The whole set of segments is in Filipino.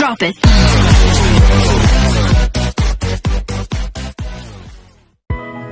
Drop it.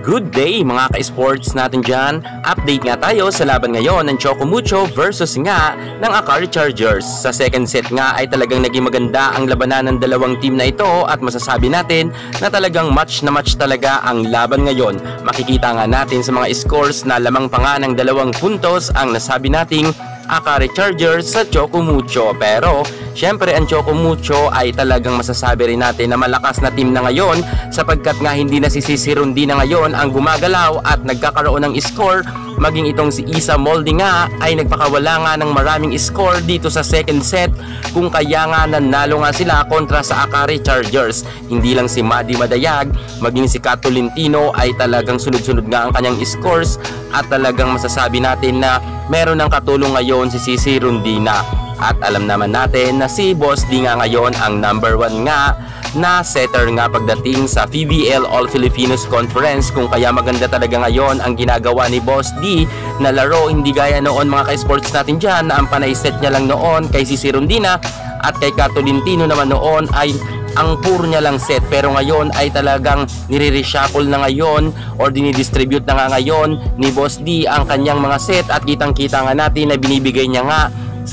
Good day mga ka-sports natin dyan. Update nga tayo sa laban ngayon ng Choco Mucho versus nga ng Akari Chargers. Sa second set nga ay talagang naging maganda ang labanan ng dalawang team na ito at masasabi natin na talagang match na match talaga ang laban ngayon. Makikita nga natin sa mga scores na lamang pa nga ng 2 puntos ang nasabi nating Akari Chargers sa Choco Mucho. Pero syempre ang Choco Mucho ay talagang masasabi rin natin na malakas na team na ngayon sapagkat nga hindi na si Sisirundi na ngayon ang gumagalaw at nagkakaroon ng score. Maging itong si Isa Molde nga ay nagpakawala nga ng maraming score dito sa second set kung kaya nga nanalo nga sila kontra sa Akari Chargers. Hindi lang si Madi Madayag, maging si Kat Tolentino ay talagang sunod-sunod nga ang kanyang scores at talagang masasabi natin na meron ng katulong ngayon si Sisi Rundina. At alam naman natin na si Boss D nga ngayon ang number 1 nga na setter nga pagdating sa PBL All Filipinos Conference, kung kaya maganda talaga ngayon ang ginagawa ni Boss D na laro, hindi gaya noon mga ka-sports natin dyan na ang panay set niya lang noon kay Sisi Rundina at kay Kat Tolentino naman noon ay ang puro niya lang set. Pero ngayon ay talagang nire-reshuffle na ngayon or dinidistribute na nga ngayon ni Boss D ang kanyang mga set at kitang-kita nga natin na binibigay niya nga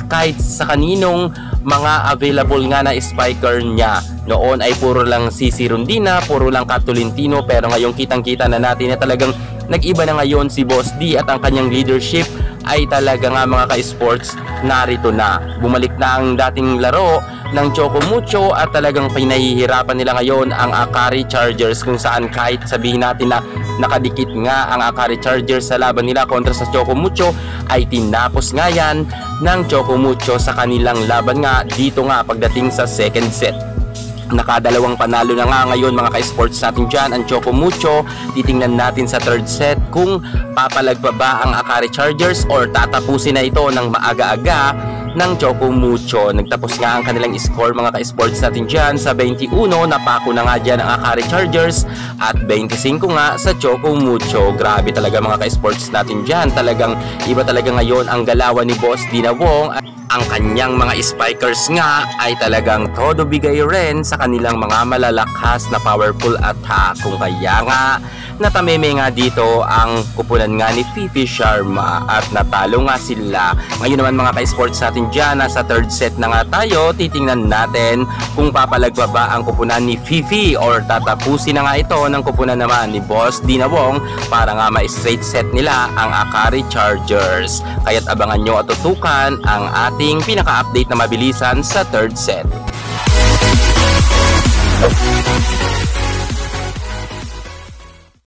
kahit sa kaninong mga available nga na spiker niya. Noon ay puro lang Sisi Rundina, puro lang Kat Tolentino, pero ngayon kitang-kita na natin na talagang nag-iba na ngayon si Boss D at ang kanyang leadership ay talaga nga mga ka-sports narito na. Bumalik na ang dating laro ng Choco Mucho at talagang pinahihirapan nila ngayon ang Akari Chargers, kung saan kahit sabihin natin na nakadikit nga ang Akari Chargers sa laban nila kontra sa Choco Mucho ay tinapos nga yan ng Choco Mucho sa kanilang laban nga dito nga pagdating sa second set. Nakadalawang panalo na nga ngayon mga ka-sports natin dyan ang Choco Mucho. Titingnan natin sa third set kung papalag pa ba ang Akari Chargers or tatapusin na ito ng maaga-aga ng Choco Mucho. Nagtapos nga ang kanilang score mga ka-sports natin dyan sa 21, napako na nga dyan ang Akari Chargers at 25 nga sa Choco Mucho. Grabe talaga mga ka-sports natin dyan. Talagang iba talaga ngayon ang galawan ni Boss D na Wong. Ang kanyang mga spikers nga ay talagang todo bigay rin sa kanilang mga malalakas na powerful attack. Kung kaya nga natameme nga dito ang kupunan nga ni Fifi Sharma at natalo nga sila. Ngayon naman mga ka-sports natin dyan, nasa third set na nga tayo. Titingnan natin kung papalagpa ba ang kupunan ni Fifi or tatapusin na nga ito ng kupunan naman ni Boss Dina Wong para nga ma-straight set nila ang Akari Chargers. Kaya't abangan nyo at tutukan ang ating pinaka-update na mabilisan sa third set.